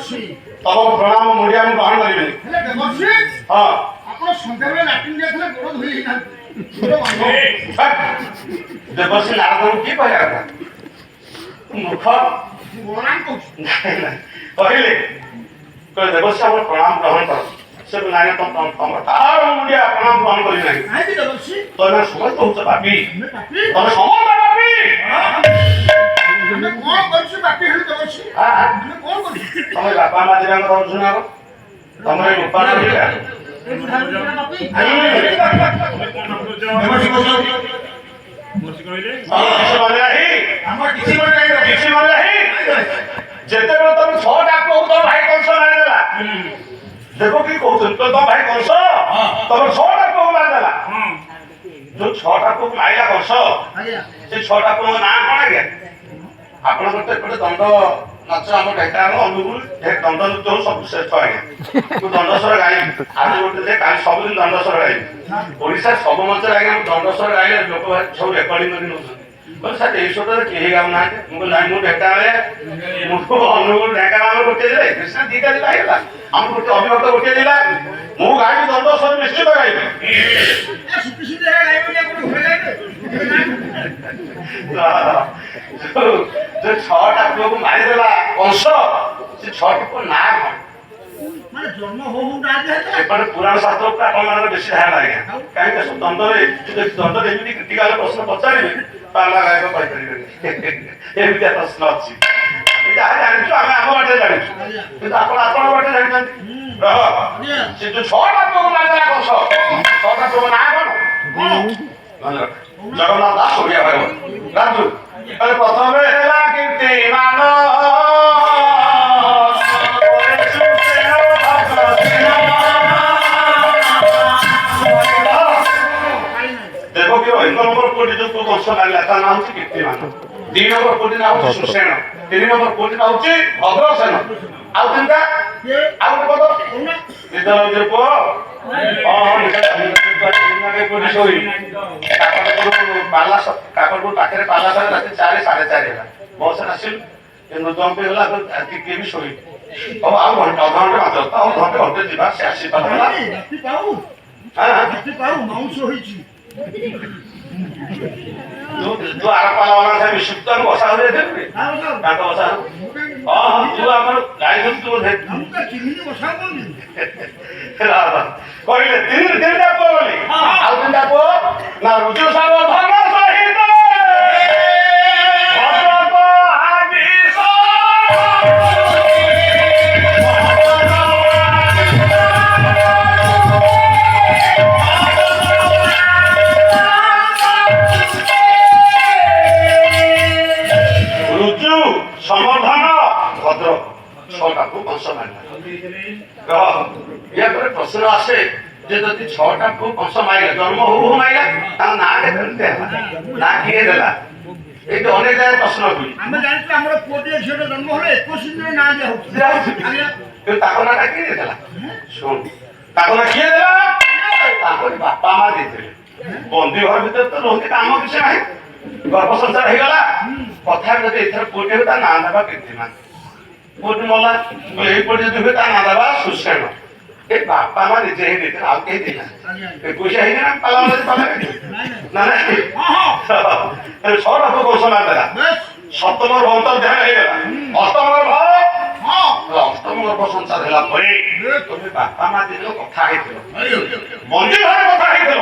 ତମ ପ୍ରଣାମ ମୁଣ୍ଡିଆ ମୁଁ ଗ୍ରହଣ କରିବିନି। ହଁ ଦେବଶ୍ରୀ ନାରଦଙ୍କୁ କିଏ କହିବା କଥା? ମୂର୍ଖ କହିଲେ ଦେବଶ୍ରୀ ଆମର ପ୍ରଣାମ ଗ୍ରହଣ କର। ସେ ନାଇଁ ତମ ତାର ମୁଣ୍ଡିଆ ପ୍ରଣାମ ଗ୍ରହଣ କରିବି ନାହିଁ। ତମେ ସମସ୍ତେ କହୁଛ ପାପି, ତମେ ସମସ୍ତେ ପାପି। ତମେ ବାପା ମା ଦିଟାଙ୍କ ଧରୁଛୁ ନା ତମର ରୂପା ଯେତେବେଳେ ତମେ 6ଟା ପୁଅକୁ ତମ ଭାଇ କଂସ ମାରିଦେଲା, ଦେଖ କି କହୁଛନ୍ତି ତମ ଭାଇ କଂସ ତମେ 6ଟା ପୁଅକୁ ମାରିଦେଲା। ଯୋଉ 6ଟା ପୁଅକୁ ମାରିଲା କଂସ, ସେ 6ଟା ପୁଅଙ୍କ ନାଁ କଣ ଆଜ୍ଞା? ଆପଣଙ୍କର ତ ଏପଟେ ଦଣ୍ଡ ନାଚ ଆମ ଢେଙ୍କାନାଳ ଅନୁଗୁଳ ଦଣ୍ଡ ନୃତ୍ୟ ସବୁ ଶ୍ରେଷ୍ଠ ଆଜ୍ଞା। ମୁଁ ଦଣ୍ଡସ୍ୱର ଗାଇବି, ଆଜି ଗୋଟେ ଯେ କାଲି ସବୁଦିନ ଦଣ୍ଡସ୍ୱର ଗାଇବି। ଓଡ଼ିଶା ସବୁ ମଞ୍ଚରେ ଆଜ୍ଞା ମୁଁ ଦଣ୍ଡସ୍ୱର ଗାଇଲେ ଲୋକ ସବୁ ରେକର୍ଡିଂ କରି ନେଉଛନ୍ତି। କହିଲେ ସାର୍ ଏଇ ସ୍ୱରରେ କେହି ଗାଉନାହାନ୍ତି। ମୁଁ କହିଲି ନାଇଁ ମୁଁ ଢେଙ୍କାନାଳ ଅନୁଗୁଳ ଢେଙ୍କାନାଳ ଗୋଟିଏ ଜିଲ୍ଲା, କୃଷ୍ଣା 2ଟା ଜିଲ୍ଲା ହେଇଗଲା, ଆମର ଗୋଟେ ଅବିଭକ୍ତ ଗୋଟିଏ ଜିଲ୍ଲା। ମୁଁ ଗାଇବି ଦଣ୍ଡସ୍ୱର ନିଶ୍ଚିତ ଗାଇବି। ଯୋଉ 6ଟା ପୁଅକୁ ମାରିଦେଲା କଂସ, ସେ 6ଟି ପୁଅ ନାଁ କଣ? ଏପଟେ ପୁରାଣ ଶାସ୍ତ୍ର ଉପରେ ଆପଣଙ୍କର ବେଶୀ ଧ୍ୟାନ ଆଜ୍ଞା। କାହିଁକି ସବୁ ଦଣ୍ଡରେ ଏମିତି କ୍ରିଟିକାଲ ପ୍ରଶ୍ନ ପଚାରିବେ ପାଲା ଗାୟକ କହିପାରିବେନି। ଏମିତିଆ ପ୍ରଶ୍ନ ଅଛି। ଯାହା ଜାଣିଛୁ ଆମେ ଆମ ବାଟରେ ଜାଣିଛୁ, କିନ୍ତୁ ଆପଣ ଆପଣଙ୍କ ବାଟରେ ଜାଣିଛନ୍ତି। ସେ ଯୋଉ 6ଟା ପୁଅକୁ ମାରିଦେଲା କଂସ, 6ଟା ପୁଅଙ୍କ ନାଁ କଣ? ଜଗନ୍ନାଥ ଦାସ ଓଡ଼ିଆ ଭାଗବତ ରାଜୁ। ପ୍ରଥମେ ହେଲା କୀର୍ତ୍ତିମାନ ଦେବକୀର 1 ନମ୍ବର ପୁଅଟି ଯୋଉ ପୁଅ କଂସ ମାରିଲା ତା ନାଁ ହଉଛି କୀର୍ତ୍ତିମାନ। 2 ନମ୍ବର ପୁଅଟି ନାଁ ହଉଛି ସୁଷେଣ। 3 ନମ୍ବର ପୁଅଟି ନାଁ ହଉଛି ଭଦ୍ରସେନ। ଆଉ 3ଟା ଆଉ ଗୋଟେ ପଦ ବିଦ୍ୟାଳୟ ପୁଅ କାକଟପୁର ପାଖରେ ପାଲା ସାରେ ରାତି 4 ସାଢ଼େ 4 ହେଲା। ବସରେ ଆସିଲୁ ଜମ୍ପ ହେଇଗଲା, କିଏ ବି ଶୋଇ ହଉ ଆଉ ଘଣ୍ଟେ ଅଧଘଣ୍ଟେ ମାତ୍ର ଆଉ ଘଣ୍ଟେ ଯିବା। ସେ ଆସିପାରିଲା ତୁ ଆର ପାଲା ବାଲା ବିଶୁଦ୍ଧ ବସା ହয়ে দেখবে ତାଙ୍କ ବସା। ହଁ ତୁ ଆମର ଗାଈ ତୁ କହିଲେ 3ଟା ପୁଅ ବୋଲି। ଆଉ 3ଟା ପୁଅ ନା ରୁଜୁ ସାବ ଧର୍ମ ସହିତ ସମର୍ଦ୍ଧନ ଭଦ୍ର 6ଟାକୁ କଂସ ମାରିଲା। ପରେ ପ୍ରଶ୍ନ ଆସେ ଯେ ଯଦି 6ଟା ପୁଅ କଂସ ମାରିଲା, ଜନ୍ମ ହଉ ମାରିଲା, ତାଙ୍କ ନାଁ କେମିତି ହେଲା, ନାଁ କିଏ ଦେଲା? ଏଇଠି ଅନେକ ଜାଗାରେ ପ୍ରଶ୍ନ ହୁଏ। ଆମେ ଜାଣିଛୁ ଆମର ପୁଅଟିଏ ଝିଅଟେ ଜନ୍ମ ହେଲେ 21 ଦିନରେ ନାଁ ଦିଆହଉଛି, କିନ୍ତୁ ତାଙ୍କ ନାଁଟା କିଏ ଦେଇଥିଲା? ଶୁଣ, ତାଙ୍କ ନାଁ କିଏ ଦେଲା? ତାଙ୍କରି ବାପା ମା ଦେଇଥିଲେ। ବନ୍ଦୀ ଘର ଭିତରେ ତ ରହୁଛି, କାମ କିଛି ନାହିଁ, ଗର୍ଭ ସଂସାର ହେଇଗଲା। କଥା ଯଦି ଏଥର ପୁଅଟି ହୁଏ ତା ନାଁ ଦେବା କୀର୍ତ୍ତିମାନ। ପୁଅଟି ମଲା, ଏଇ ପୁଅଟି ଯଦି ହୁଏ ତା ନାଁ ଦେବା ସୁଷେଣ। ଏ ବାପା ମା ନିଜେ ହିଁ ଦେଇଥିଲେ, ଆଉ କେହି ଦେଇନାହାନ୍ତି। ପଇସା ହେଇଛି ନା ପାଲା ନା 6ଟା ପୁଅ କଂସ ମାରିଦେଲା। 7ମ ଅନ୍ତର୍ଧ୍ୟାନ ହେଇଗଲା, 8ମ ଅଷ୍ଟମ ଗର୍ଭ ସଂସାର ହେଲା ପରେ ତମେ ବାପା ମା ଦିନ କଥା ହେଇଥିଲ, ବନ୍ଦୀ ଘରେ କଥା ହେଇଥିଲ।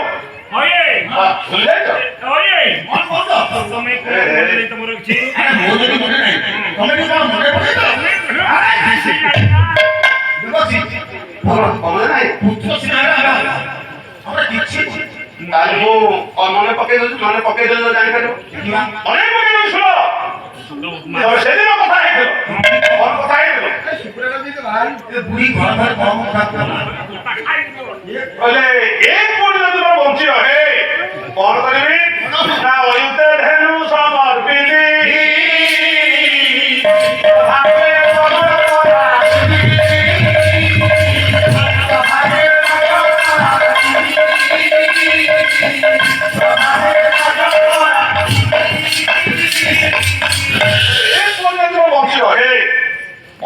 ମନେ ପକେଇ ଦଉଛି, ମନେ ପକେଇ ଦେଲେ ଜାଣିପାରିବ। ମନେ ପକେଇ ଦଉଛି, ଶୁଣ ସେଦିନ କଥା ହେଇଥିଲ, କଣ କଥା ହେଇଥିଲ? କହିଲେ ଏ ପୁଣି ଯଦି ମୋର ବଞ୍ଚି ରହେ କଣ କରିବି ନା ଅୟୁତେ ଧେନୁ ସମର୍ପିଲି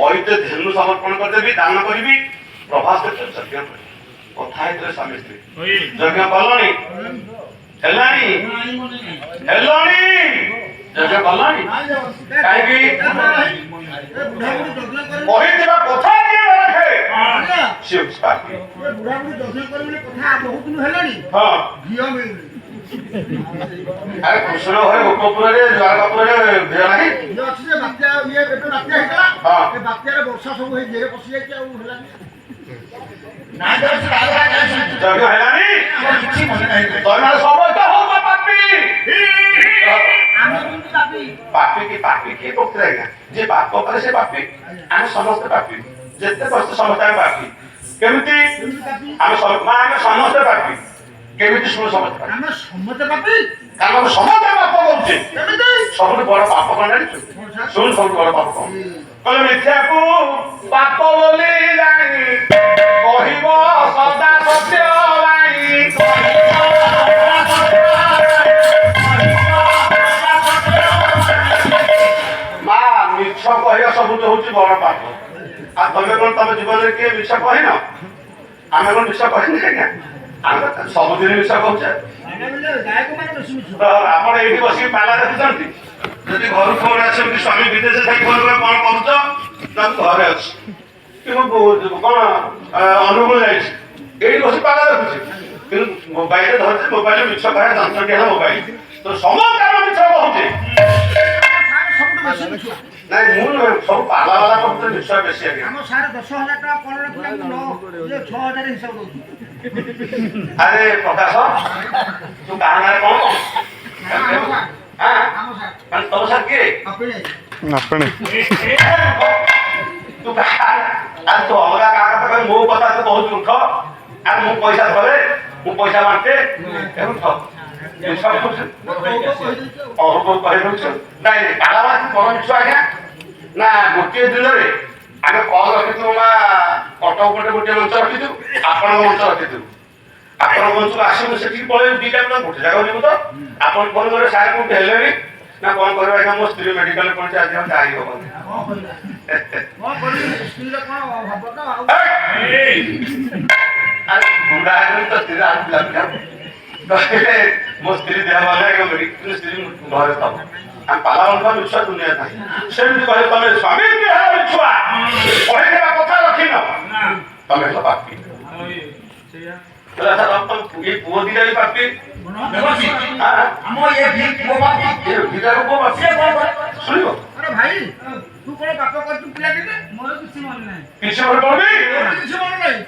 ଅୟୁତେ ଧେନୁ ସମର୍ପଣ କରିବି ଦାନ କରିବି ପ୍ରଭାସ ଯଜ୍ଞ କରିବି କଥା ହେଇଥିଲେ ସ୍ୱାମୀ ସ୍ତ୍ରୀ ଯଜ୍ଞ କଲଣି ହେଲାଣି ହେଲଣି ଯଜ୍ଞ କଲଣି କାହିଁକି କହିଥିବା କଥା କିଏ ରଖେ ସିଏ ହେଉଛି ପାପୀ। ହଁ ଆରେ କୃଷ୍ଣ ଘରେ ଗୋପପୁରରେ ଦ୍ୱାରକାପୁରରେ ଭିଡ଼ ନାହିଁ ବର୍ଷା ସବୁ ହେଇ ପଶି ଯାଇଛି ଆଉ ହେଲାନି ଯଜ୍ଞ ହେଲାଣି ତମେ ସମସ୍ତେ ହଉଛ ପାପୀ। ପାପୀ କିଏ କରୁଥିଲେ ଆଜ୍ଞା ଯିଏ ପାପ କରେ ସେ ପାପୀ ଆମେ ସମସ୍ତେ ପାପୀ ଯେତେ ବର୍ଷ ସମସ୍ତେ ଆମେ ପାପୀ କେମିତି ଆମେ ସମସ୍ତେ ପାପୀ କେମିତି ଶୁଣ ସମସ୍ତେ ପାପୀ କାରଣ ଆମେ ସମସ୍ତେ ପାପ କରୁଛେ ସବୁଠୁ ବଡ ପାପ କଣ ଜାଣିଛୁ ଶୁଣ ସବୁଠୁ ବଡ ପାପ କଣ କହିଲେ ମିଥ୍ୟାକୁ ପାପ ବୋଲି ଜାଣି କହିବ ସଦା ସତ୍ୟ ବାଣୀ ମା ମିଛ କହିବା ସବୁଠୁ ହଉଛି ବଡ ପାପ। ଆଉ ତମେ କଣ ତମ ଜୀବନରେ କିଏ ମିଛ କହିନ ଆମେ କଣ ମିଛ କହିନି ଆଜ୍ଞା ଆମେ ସବୁଦିନ ମିଛ କହୁଛେ। ଆପଣ ଏଇଠି ବସିକି ପାଲା ଦେଖୁଛନ୍ତି ଯଦି ଘରୁ ଫୋନ ଆସିବ ସ୍ୱାମୀ ବିଦେଶରେ ଥାଇ ଫୋନ କଣ କରୁଛ ନା ଘରେ ଅଛି କି କଣ ଅନୁଗୁଳ ଯାଇଛି ଏଇଠି ବସି ପାଲା ଦେଖୁଛି କିନ୍ତୁ ମୋବାଇଲରେ ଧରିଛି ମୋବାଇଲରେ ମିଛ କହିବା ଯନ୍ତ୍ରଟି ହେଲା ମୋବାଇଲ ତ ସମସ୍ତେ ଆମେ ମିଛ କହୁଛେ। ନାଇଁ ମୁଁ ନୁହେଁ ସବୁ ପାଲା ବାଲା କରୁଥିଲେ ମିଛ ବେଶୀ ଆଜ୍ଞା। ଆମ ସାର୍ 10,000 ଟଙ୍କା କଣ ରଖିଲା 6,000 ହିସାବ ଦଉଛି। ଆରେ ପ୍ରକାଶ ତୁ କାହା ନାଁରେ କଣ ତମ ସାର୍ କିଏ ତୁ ଅଲଗା କାହା କଥା କହି ମୋ କଥା ତୁ ବହୁତ ମୂର୍ଖ ଆଉ ମୁଁ ପଇସା ଧରେ ମୁଁ ପଇସା ବାଣ୍ଟେ କହିଦଉଛୁ ନାଇଁ କାଲା କଣ ମିଛ ଆଜ୍ଞା ନା ଗୋଟିଏ ଦିନରେ ଆମେ କଲ ରଖିଥିବୁ ମା କଟକ ପଟେ ଗୋଟିଏ ମଞ୍ଚ ରଖିଥିବୁ ଆପଣଙ୍କ ମଞ୍ଚ ରଖିଥିବୁ ଆପଣଙ୍କ ମଞ୍ଚକୁ ଆସିବୁ ସେଠିକି ପଳେଇବୁ ଦିଟା ଗୋଟେ ଜାଗା ଯିବୁ ତ ଆପଣ ଫୋନ କରିବେ ସାର୍ କୋଉଠି ହେଲେଣି ନା କଣ କରିବ ଆଜ୍ଞା ମୋ ସ୍ତ୍ରୀ ମେଡିକାଲରେ ପଡିଛି ଆଜି ଆଉ ଯାଇ ହବନି ବୁଢା ହେଲେ ତ ସ୍ତ୍ରୀ କହିଲେ ମୋ ସ୍ତ୍ରୀ ଦେହ ଭଲ ମେଡିକାଲ ସ୍ତ୍ରୀ ଘରେ ଥବ ଆମେ ପାଲା ବନ୍ଧା ମିଛୁଆ ଦୁନିଆ ନାହିଁ ସେମିତି କହିଲେ ତମେ ସ୍ୱାମୀ ମିଛୁଆ କହିଥିବା କଥା ରଖିନ ତମେ ହେଲ ପାପୀ। ଏ ପୁଅ ଦିଟା ବି ପାପୀ ଶୁଣିବ ଭାଇ ତୁ କଣ ବାପ କରିଛୁ ପିଲା କେତେ ମୋର କିଛି ମନେ ନାହିଁ କିଛି ମନେ ପଡୁନି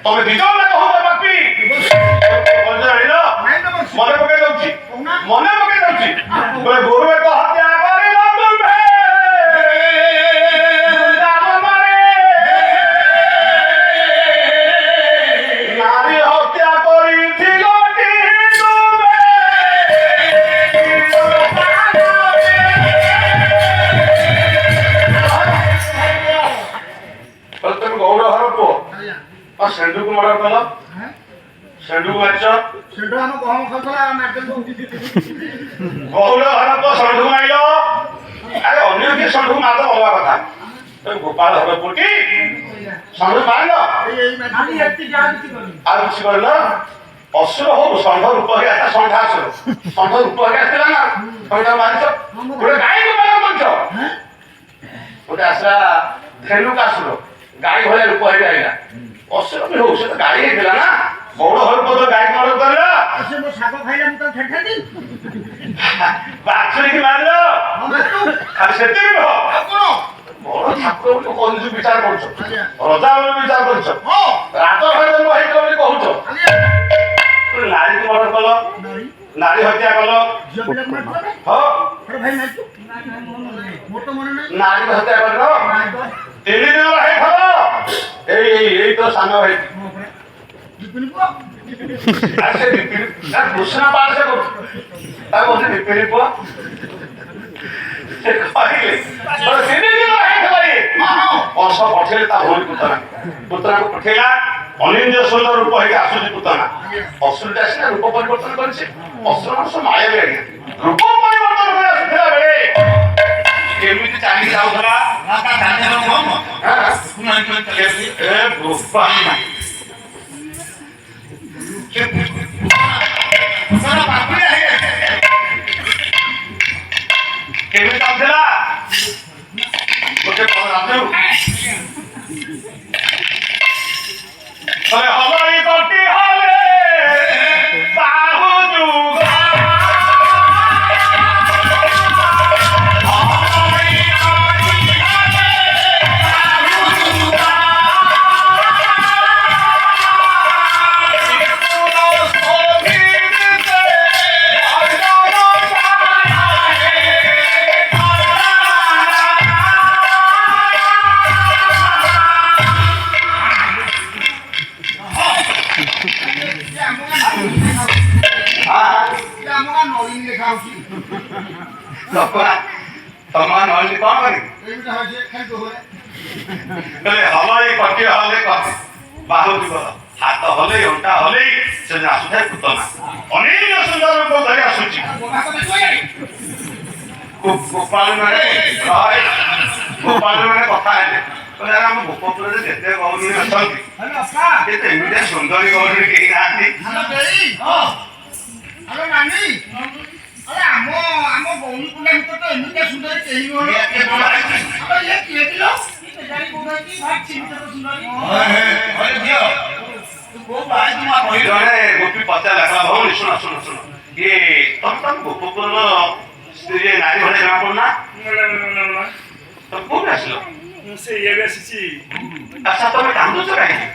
ତମେ ଦି ଜଣ କହୁଛ ପାପୀ ଜାଣିଲ ମନେ ପକେଇ ଦଉଛି ଗୋରୁ ଏକ ହତ୍ୟା କରିଲ ତୁମେ ନାରୀ ହତ୍ୟା କରିଥିଲ ତମେ ଗୌର ଘର ପୁଅ ଆଉ ସେଣ୍ଡୁକୁ ମର୍ଡର କଲ ସେଣ୍ଡୁକୁ ମାରିଛ ଗୌର ଘର ପୁଅ ଷଣ୍ଢକୁ ମାରିଲ ଆରେ ଅନ୍ୟ କିଏ ଷଣ୍ଢକୁ ମାରିଦ ଅଲଗା କଥା ତମେ ଗୋପାଳ ଘର ପୁଅଟି ଷଣ୍ଢକୁ ମାରିଲ ଆଉ କିଛି କରିଲ ଅସୁର ହଉ ଷଣ୍ଢ ରୂପ ହେଇ ଆସିଲା ଷଣ୍ଢ ରୂପ ହେଇ ଆସିଥିଲା ନା ତମେ ତାକୁ ମାରିଛ ଗୋଟେ ଗାଈକୁ ମାର କରିଛ ଗୋଟେ ଆସିଲା ଧେନୁକାସୁର ଗାଈ ଭଳିଆ ରୂପ ହେଇ ଆଇଲା ଅସୁର ବି ହଉ ସେ ତ ଗାଈ ହେଇଥିଲା ନା ବଉଳ ଘର ପୁଅ ଗାଈ ମର୍ଡର କରିଲା ଶାଗ ଖାଇଲା ମୁଁ ତାକୁ ଛାଡିଥାନ୍ତି ବାଛୁରୀକି ମାରିଲ ଖାଲି ସେତିକି ନୁହଁ ବଡ ଠାକୁର ବୋଲି କହୁଛୁ ବିଚାର କରୁଛ ରଜା ବୋଲି ବିଚାର କରୁଛ ରାଜ ଘରେ ହେଇଥିଲ ବୋଲି କହୁଛ ନାରୀକୁ ମର୍ଡର କଲ ନାରୀ ହତ୍ୟା କଲ ନାରୀ ହତ୍ୟା କରିଲ 3 ଦିନ ହେଇଥିଲ ଏଇ ତ ସାନ ଭାଇ କୃଷ୍ଣ ପାଳ ସେ କରୁଛୁ ତାକୁ କହୁଛି ବିପିନି ପୁଅ ବର୍ଷ ପଠେଇଲେ ତା ଭଉଣୀ ପୁତନାକୁ ପଠେଇଲା ଅନିନ୍ଦ୍ୟ ସୁନ୍ଦର ରୂପ ହେଇକି ଆସୁଛି ପୁତନା ଅସୁରଟା ଆସିଲା ରୂପ ପରିବର୍ତ୍ତନ କରିଛି ଅସୁର ମଣିଷ ମାୟା ବି ଆଜ୍ଞା ରୂପ ପରିବର୍ତ୍ତନ କରି ଆସୁଥିଲା ବେଳେ କେମିତି ଚାଲି ଯାଉଥିଲା ଏ ବୋପା କେମିତି ଚାଲିଥିଲା ଗୋଟେ ହବାଇ କଟି ହଲେ ବାହୁ ଯୁଗା ତମ ନହେଲେ କଣ କରିବି ହଲେଇ କଟି ହଲେ ବାହୁ ଯିବ ହାତ ହଲେଇ ଅଣ୍ଟା ହଲେଇ ସେ ଆସୁଥାଏ ପୁତନା ଅନେକ ସୁନ୍ଦର ରୂପ ଧରି ଆସୁଛି ଗୋପାଳ ମାନେ କଥା ହେଲେ କହିଲେ ଆମ ଗୋପପୁରରେ ଯେତେ ଗୌରୀ ଅଛନ୍ତି କେତେ ଏମିତିଆ ସୁନ୍ଦରୀ ଗୌରୀ କେହି ନାହାନ୍ତି ଆମ ଗୌରୀ ପିଲା ଭିତରେ ତ ଏମିତିଆ ସୁନ୍ଦରୀ କେହି ଜଣେ ଗୋପୀ ପଚାର ଲାଗଲା ଭଉଣୀ ଶୁଣ ଶୁଣ ଶୁଣ ଇଏ ତମ ଗୋପପୁରର ସ୍ତ୍ରୀ ନାରୀ ଭଳିଆ ଜଣା ପଡୁନା ତମେ କୋଉଠି ଆସିଲ ସେ ଇଏ ଆସିଛି ଆଚ୍ଛା ତମେ କାନ୍ଦୁଛ କାହିଁକି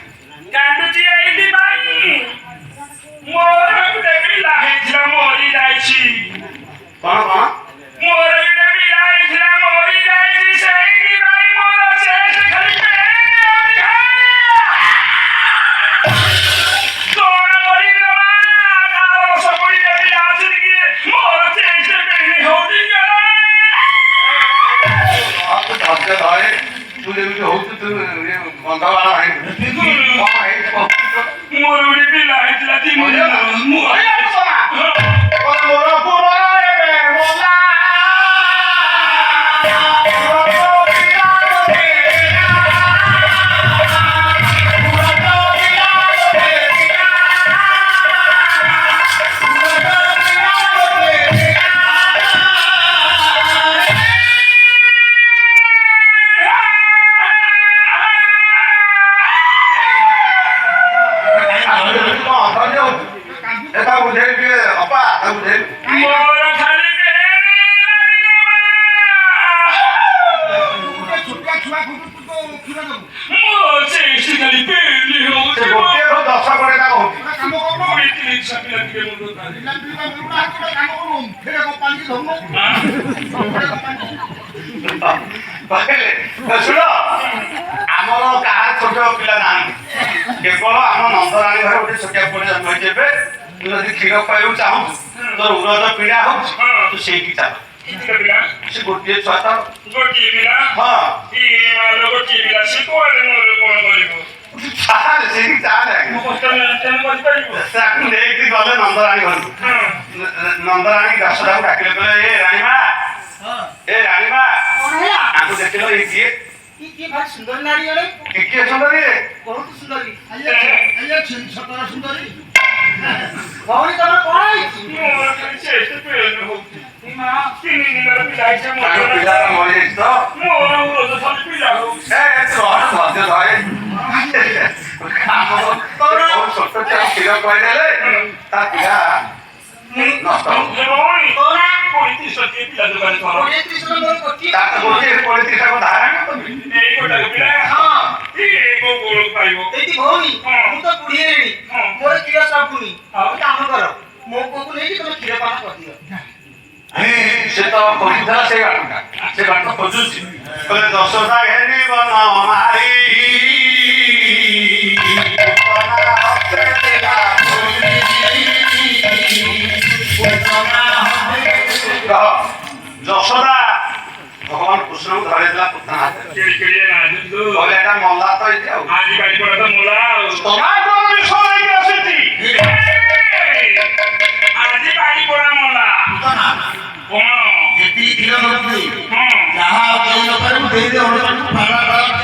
କାନ୍ଦୁଛି ଏଇଥିପାଇଁ ମୋର ଗୋଟେ ପିଲା ହେଇଥିଲା ମରି ଯାଇଛି କଣ କଣ ମୋର ଗୋଟେ ପିଲା ହେଇଥିଲା ମରି ଯାଇଛି ସେଇଥିପାଇଁ ମୋର ଚେଷ୍ଟ ଖାଲି କଣ କରିବି କାହାର ସବୁଳି ପିଲା ଅଛନ୍ତି କି ମୋର ଚେଷ୍ଟ ପେନ୍ ହଉଛି ଧୈର୍ଯ୍ୟ ଧରେ ତୁ ଯେମିତି ହଉଛୁ ତୁ ଗନ୍ଧବାଳ ହେଇଛି ମୋର ଗୋଟେ ପିଲା ହେଇଥିଲା এটা বুঝাই দিয়ে অপা তা বুঝাই ମୋର ଖାଲି ଛୋଟିଆ ଛୁଆ କ୍ଷୀର ଦେବୁ ମୋ ଚେଷ୍ଟ ଖାଲି ପେନ୍ ହଉଛି ଗୋଟିଏ ଦଶ କୋଡିଏ ଟା ହଉଛି କାମ କରୁନ ପିଲା ଟିକେ ମୁଣ୍ଡ କାମ କରୁନ ଫେରେ କମ୍ପାନୀ ଧରୁନ ଶୁଣ ଆମର କାହାର ଛୋଟ ପିଲା ନାହାନ୍ତି କେବଳ ଆମ ନନ୍ଦରାଣୀ ଘରେ ଗୋଟେ ଛୋଟିଆ ପୁଅ ଜନ୍ମ ହେଇଛି ଏବେ ତୁ ଯଦି କ୍ଷୀର ପାଇବାକୁ ଚାହୁଁଛୁ ତୋର ଉରଦ ପୀଡା ହଉଛି ତୁ ସେଇଠି ଚାଲ ସେ ଗୋଟିଏ ଛୁଆ ତ ଗୋଟିଏ ପିଲା ହଁ ଗୋଟିଏ ପିଲା ସେ କୁଆଡେ ମୋର କଣ କରିବ ଚାଲେ ସେଇଠି ଚାଲେ ମୁଁ କଷ୍ଟ କରିପାରିବ ତାକୁ ନେଇକି ଗଲେ ନନ୍ଦରାଣୀ ଘରକୁ ନନ୍ଦରାଣୀ ଦଶଟାକୁ ଡାକିଲେ କହିଲେ ଏ ରାଣୀମା ଏ ରାଣୀମା ତାଙ୍କୁ ଦେଖିଲ ଏଇ କିଏ ସୁନ୍ଦର ନାରୀ ଜଣେ କିଏ ସୁନ୍ଦରୀ ବହୁତ ସୁନ୍ଦରୀ ସତର ସୁନ୍ଦରୀ ଭଉଣୀ ତମର କଣ ହେଇଛି ମୋର ଖାଲି ଚେଷ୍ଟ ପେନ୍ ହଉଛି 3 ଦିନର ପିଲା ହେଇଛି ତାଙ୍କ ପିଲାଟା ମରିଯାଇଛି ତ ମୋର ଉରଦ ଖାଲି ପିଲା ହଉଛି ଛୋଟ ଛୁଆ କ୍ଷୀର କହିଦେଲେ ତା ପିଲା ନଷ୍ଟ ଭଉଣୀ 35 ପିଲା ଦୋକାନ କର ତାକୁ ଗୋଟିଏ 35 ଟାକୁ ଧାରା ଏଇ ଗୋଟାକ ପିଲା ଏଇ କୋଉ ଗୋଳ ପାଇବ ଭଉଣୀ ମୁଁ ତ ବୁଢୀ ହେଲିଣି ମୋର କ୍ଷୀର ସବୁନି କାମ କର ମୋ ପୁଅକୁ ନେଇକି ତମେ କ୍ଷୀର ପାନ କରିଦିଅ ସେ ତ ଖୋଜିଥିଲା ସେ ବାଟଟା ସେ ବାଟ ଖୋଜୁଛି କହିଲେ ଦଶଟା ଘେନି ବନ ମାରି ଯଶୋଦା ଭଗବାନ କୃଷ୍ଣଙ୍କୁ ଧରେଇଥିଲା ପୁତ୍ର ହାତରେ କହିଲେ ଏଟା ମଲା ତ ଏଇଠି ଆଉ ଆଜି ବାଡ଼ି ପଡା ତ ମୋଲା ଆଉ ଟମାଟୋ ବିଷ ନେଇକି ଆସିଛି ଆଜି ବାଡ଼ି ପଡା ମୋଲା କଣ ଯେତିକି କ୍ଷୀର ଦଉଥିଲି ହଁ ଯାହା ଦେଇ ନ ପାରିବୁ ଦେଇଦେ ହଳ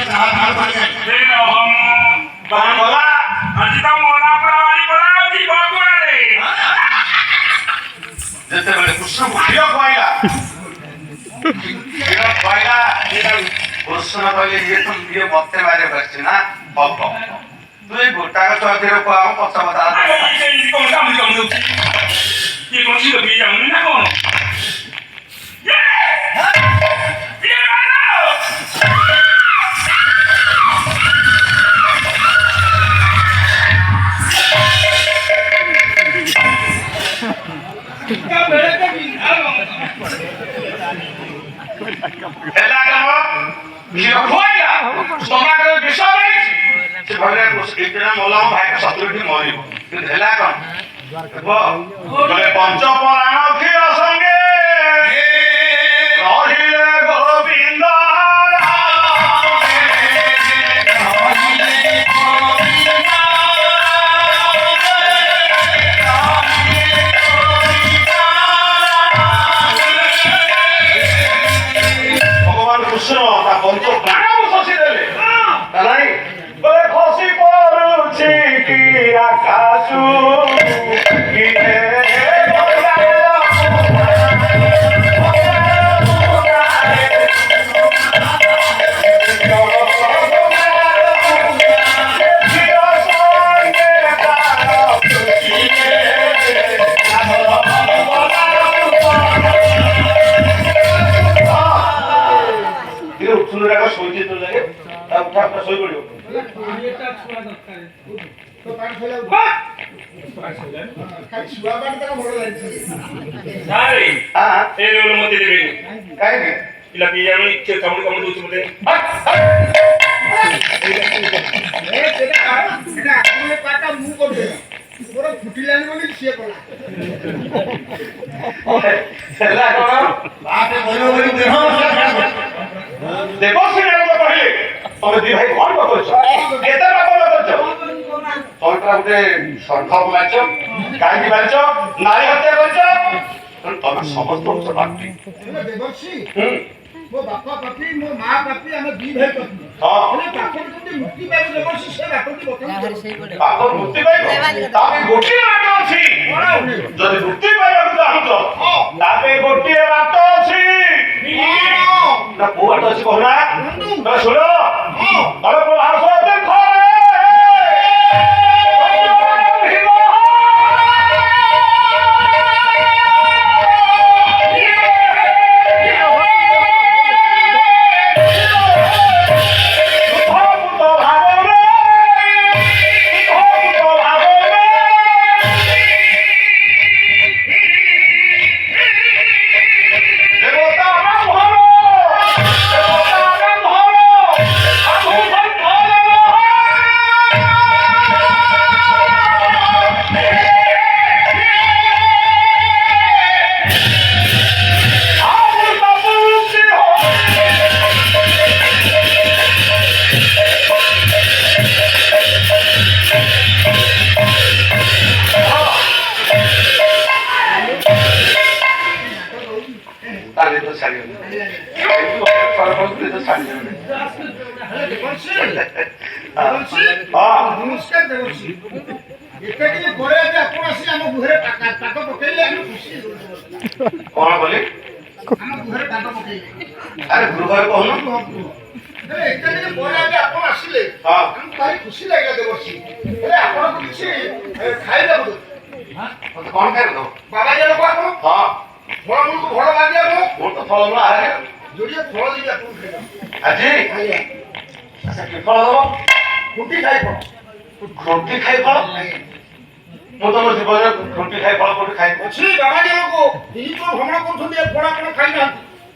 ଯାହା ବାହାର କରି କଣ କଲା ଆଜି ତ ମଲା ପୁରା ବାଡ଼ି ପଡ଼ା ଯିବ କୁଆଡ଼େ ଯେତେବେଳେ କୃଷ୍ଣକୁ କ୍ଷୀର ଖୁଆଇଲା କୃଷ୍ଣ କହିଲେ ଇଏ ମତେ ମାରିବାକୁ ଆସିଛି ନା ହବ ତୁ ଏଇ ଗୋଟାକ ଚୌଧୁରୀର କୁହା ପଛ କଥା ସେମିତି କ'ଣ କାମ ଯାଉଛି କିଏ କ'ଣ କ୍ଷୀର ପିଇ ଯାଉନି ନା କ'ଣ ହେଲା କାମ କ୍ଷୀର ଖୁଆଇଲା ଷ୍ଟମାକରେ ବିଷ ଦେଇଛି ସେ କହିଲେ ଏଇଦିନ ମଲା ମୋ ଭାଇର ଶତ୍ରୁଟି ମରିବ କିନ୍ତୁ ହେଲା କଣ ପଞ୍ଚ ପରାଣ କ୍ଷୀର ସଙ୍ଗେ ରହିଲେ ଗୋବିନ୍ଦ କୃଷ୍ଣ ତା ପଞ୍ଚ ପ୍ରାଣକୁ ଶୋଷି ଦେଲେ ନାଇଁ ଖସି ପଡୁଛି କି ଆକାଶ ଶୋଇଛି ତ ଜାଗେ ତା ଉଠା ଉଠା ଶୋଇ ପଡିବ ଏ ରୋଲ ମତେ ଦେବେନି କାହିଁକି ପିଲା ପିଇ ଯାଉନି କିଏ କାମୁଡ଼ି କାମୁଡ଼ି ଦଉଛି ମତେ ଫୁଟିଲାନି ବୋଲି ସିଏ କଲା ହେଲା କଣ ଦେବଶ୍ରୀ କହିଲେ ତମେ ଦି ଭାଇ କଣ କରୁଛ କେତେ ବାପ କରୁଛ ତମେ ପୁରା ଗୋଟେ ଷଣ୍ଢ ମାରିଛ କାହିଁକି ମାରିଛ ନାରୀ ହତ୍ୟା କରିଛ ତମେ ସମସ୍ତଙ୍କ ପାପି ଦେବଶ୍ରୀ ମୋ ବାପା ପାପି ମୋ ମା ପାପି ଆମେ ଦି ଭାଇ ପାପି ପାପରୁ ଯଦି ମୁକ୍ତି ପାଇବ ଦେବଶ୍ରୀ ସେ ବାପଟି ପାପ ମୁକ୍ତି ପାଇବ ତା ପାଇଁ ଗୋଟିଏ ବାଟ ଅଛି ଯଦି ମୁକ୍ତି ପାଇବାକୁ ଚାହୁଁଛ ତା ପାଇଁ ଗୋଟିଏ ବାଟ ଅଛି ନା କୋଉ ବାଟ ଅଛି କହୁନା ଶୁଣ ଦେଖ ନମସ୍କାର ଦେବଶ୍ରୀ ଏତେ ଦିନ ପରେ ଆଜି ଆପଣ ଆସି ଆମ ଗୁହରେ ପାଦ ପକେଇଲେ ଆମେ ଖୁସି କଣ କଲି ଆମ ଗୁହରେ ପାଦ ପକେଇଲେ ଆରେ ଗୃହରେ କହୁନ ଏତେ ଦିନ ପରେ ଆଜି ଆପଣ ଆସିଲେ ଆମକୁ ଭାରି ଖୁସି ଲାଗିଲା ଦେବଶ୍ରୀ ହେଲେ ଆପଣଙ୍କୁ କିଛି ଖାଇବାକୁ ମତେ କଣ ଖାଇବ ବାବା ଯେ ଲୋକ ଆପଣ ହଁ ଫଳମୂଳକୁ ଭଲ ଲାଗେ ଆପଣ ମୁଁ ତ ଫଳମୂଳ ଆରେ ଯୋଡ଼ିଏ ଫଳ ଦେବି ଆପଣଙ୍କୁ ଖାଇବା ଆଜି ଆଜ୍ଞା ଆଚ୍ଛା କି ଫଳ ଦବ ଖୁଣ୍ଟି ଖାଇ ଫଳ ଖୁଣ୍ଟି ଖାଇ ଫଳ ମୁଁ ତମ ଜୀବନରେ ଖୁଣ୍ଟି ଖାଇ ଫଳ କୋଉଠି ଖାଇ ଅଛି ବାବା ଯେ ଲୋକ ତିନି ଭ୍ରମଣ କରୁଛନ୍ତି ଏ ଫଳ ଆପଣ ଖାଇନାହାନ୍ତି